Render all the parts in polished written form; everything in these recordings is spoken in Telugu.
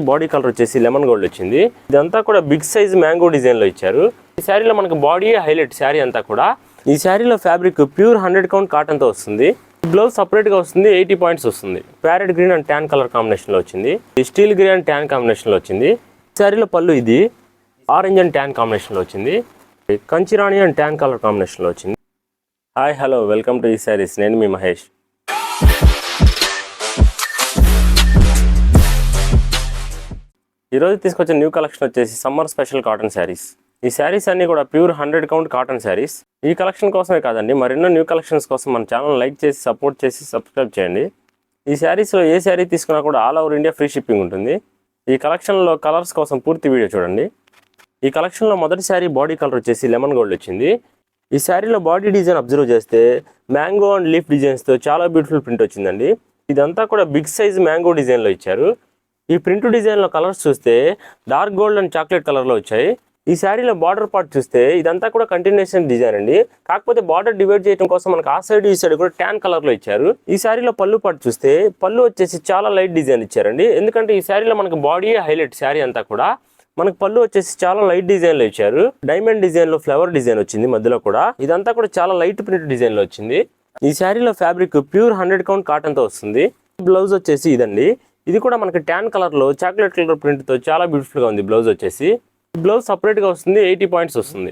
బాడీ కలర్ వచ్చేసి లెమన్ గోల్డ్ వచ్చింది. ఇదంతా కూడా బిగ్ సైజ్ మ్యాంగో డిజైన్ లో ఇచ్చారు. ఈ శారీలో మనకు బాడీ హైలైట్ శారీ అంతా కూడా. ఈ శారీలో ఫ్యాబ్రిక్ ప్యూర్ 100 కౌంట్ కాటన్ తో వస్తుంది. బ్లౌజ్ సపరేట్ గా వస్తుంది. 80 పాయింట్స్ వస్తుంది. Parrot green and tan colour combination లో వచ్చింది. Steel grey and tan combination లో వచ్చింది. శారీలో పళ్ళు ఇది ఆరెంజ్ అండ్ ట్యాన్ కాంబినేషన్ లో వచ్చింది. కంచిరాణి అండ్ ట్యాన్ కలర్ కాంబినేషన్ లో వచ్చింది. హాయ్ హలో వెల్కమ్ టు ఈ శారీస్. నేను మీ మహేష్. ఈరోజు తీసుకొచ్చిన న్యూ కలెక్షన్ వచ్చేసి సమ్మర్ స్పెషల్ కాటన్ శారీస్. ఈ శారీస్ అన్ని కూడా ప్యూర్ 100 కౌంట్ కాటన్ శారీస్. ఈ కలెక్షన్ కోసమే కాదండి, మరెన్నో న్యూ కలెక్షన్స్ కోసం మన ఛానల్ లైక్ చేసి సపోర్ట్ చేసి సబ్స్క్రైబ్ చేయండి. ఈ శారీస్లో ఏ శారీ తీసుకున్నా కూడా all over India free shipping ఉంటుంది. ఈ కలెక్షన్లో కలర్స్ కోసం పూర్తి వీడియో చూడండి. ఈ కలెక్షన్లో మొదటి శారీ బాడీ కలర్ వచ్చేసి లెమన్ గోల్డ్ వచ్చింది. ఈ శారీలో బాడీ డిజైన్ అబ్జర్వ్ చేస్తే మ్యాంగో అండ్ లీఫ్ డిజైన్స్తో చాలా బ్యూటిఫుల్ ప్రింట్ వచ్చిందండి. ఇదంతా కూడా బిగ్ సైజ్ మ్యాంగో డిజైన్లో ఇచ్చారు. ఈ ప్రింట్ డిజైన్లో కలర్స్ చూస్తే డార్క్ గోల్డ్ అండ్ చాక్లెట్ కలర్లో వచ్చాయి. ఈ శారీలో బార్డర్ పార్ట్ చూస్తే ఇదంతా కూడా కంటిన్యూషన్ డిజైన్ అండి. కాకపోతే బార్డర్ డివైడ్ చేయడం కోసం మనకు ఆ సైడ్ ఈ సైడ్ కూడా ట్యాన్ కలర్లో ఇచ్చారు. ఈ శారీలో పళ్ళు పార్ట్ చూస్తే పళ్ళు వచ్చేసి చాలా లైట్ డిజైన్ ఇచ్చారండి. ఎందుకంటే ఈ శారీలో మనకు బాడీ హైలైట్ శారీ అంతా కూడా. మనకు పళ్ళు వచ్చేసి చాలా లైట్ డిజైన్లో ఇచ్చారు. డైమండ్ డిజైన్లో ఫ్లవర్ డిజైన్ వచ్చింది మధ్యలో కూడా. ఇదంతా కూడా చాలా లైట్ ప్రింట్ డిజైన్లో వచ్చింది. ఈ శారీలో ఫ్యాబ్రిక్ ప్యూర్ 100 కౌంట్ కాటన్తో వస్తుంది. బ్లౌజ్ వచ్చేసి ఇదండి. ఇది కూడా మనకి ట్యాన్ కలర్లో చాక్లెట్ కలర్ ప్రింట్తో చాలా బ్యూటిఫుల్గా ఉంది. బ్లౌజ్ వచ్చేసి బ్లౌజ్ సపరేట్గా వస్తుంది. 80 పాయింట్స్ వస్తుంది.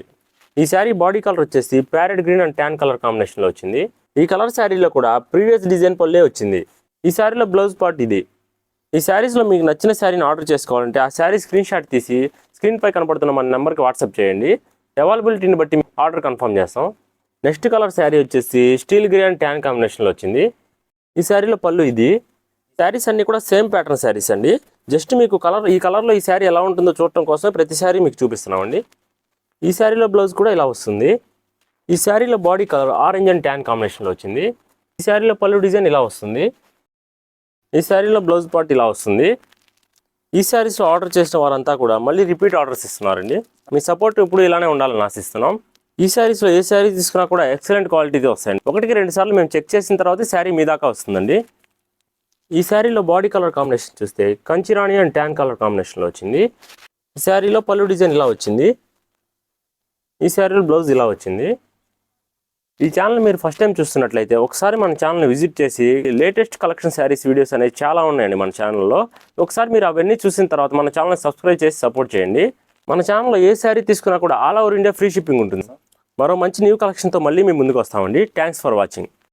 ఈ శారీ బాడీ కలర్ వచ్చేసి parrot green and tan colour కాంబినేషన్లో వచ్చింది. ఈ కలర్ శారీలో కూడా ప్రీవియస్ డిజైన్ పల్లే వచ్చింది. ఈ శారీలో బ్లౌజ్ పార్ట్ ఇది. ఈ శారీస్లో మీకు నచ్చిన శారీని ఆర్డర్ చేసుకోవాలంటే ఆ శారీ స్క్రీన్ షాట్ తీసి స్క్రీన్పై కనపడుతున్న మన నెంబర్కి వాట్సాప్ చేయండి. అవైలబిలిటీని బట్టి ఆర్డర్ కన్ఫర్మ్ చేస్తాం. నెక్స్ట్ కలర్ శారీ వచ్చేసి స్టీల్ గ్రే అండ్ ట్యాన్ కాంబినేషన్లో వచ్చింది. ఈ శారీలో పళ్ళు ఇది. శారీస్ అన్ని కూడా సేమ్ ప్యాటర్న్ శారీస్ అండి. జస్ట్ మీకు ఈ కలర్లో ఈ శారీ ఎలా ఉంటుందో చూడటం కోసం ప్రతి శారీ మీకు చూపిస్తున్నామండి. ఈ శారీలో బ్లౌజ్ కూడా ఇలా వస్తుంది. ఈ శారీలో body colour orange and tan కాంబినేషన్లో వచ్చింది. ఈ శారీలో పళ్ళు డిజైన్ ఇలా వస్తుంది. ఈ శారీలో బ్లౌజ్ పార్ట్ ఇలా వస్తుంది. ఈ శారీస్లో ఆర్డర్ చేసిన వారంతా కూడా మళ్ళీ రిపీట్ ఆర్డర్స్ ఇస్తున్నారండి. మీ సపోర్ట్ ఇప్పుడు ఇలానే ఉండాలని ఆశిస్తున్నాం. ఈ శారీస్లో ఏ శారీ తీసుకున్నా కూడా ఎక్సలెంట్ క్వాలిటీతో వస్తాయండి. 1-2 సార్లు మేము చెక్ చేసిన తర్వాత శారీ మీ దాకా వస్తుందండి. ఈ శారీలో బాడీ కలర్ కాంబినేషన్ చూస్తే కంచిరాణి అండ్ ట్యాన్ కలర్ కాంబినేషన్లో వచ్చింది. ఈ శారీలో పళ్ళు డిజైన్ ఇలా వచ్చింది. ఈ శారీలో బ్లౌజ్ ఇలా వచ్చింది. ఈ ఛానల్ మీరు ఫస్ట్ టైం చూస్తున్నట్లయితే ఒకసారి మన ఛానల్ని విజిట్ చేసి లేటెస్ట్ కలెక్షన్ శారీస్ వీడియోస్ అనేవి చాలా ఉన్నాయండి మన ఛానల్లో. ఒకసారి మీరు అవన్నీ చూసిన తర్వాత మన ఛానల్ని సబ్స్క్రైబ్ చేసి సపోర్ట్ చేయండి. మన ఛానల్లో ఏ శారీ తీసుకున్నా కూడా all over India free shipping ఉంటుంది. మరో మంచి న్యూ కలెక్షన్తో మళ్ళీ మీ ముందుకు వస్తామండి. Thanks for watching.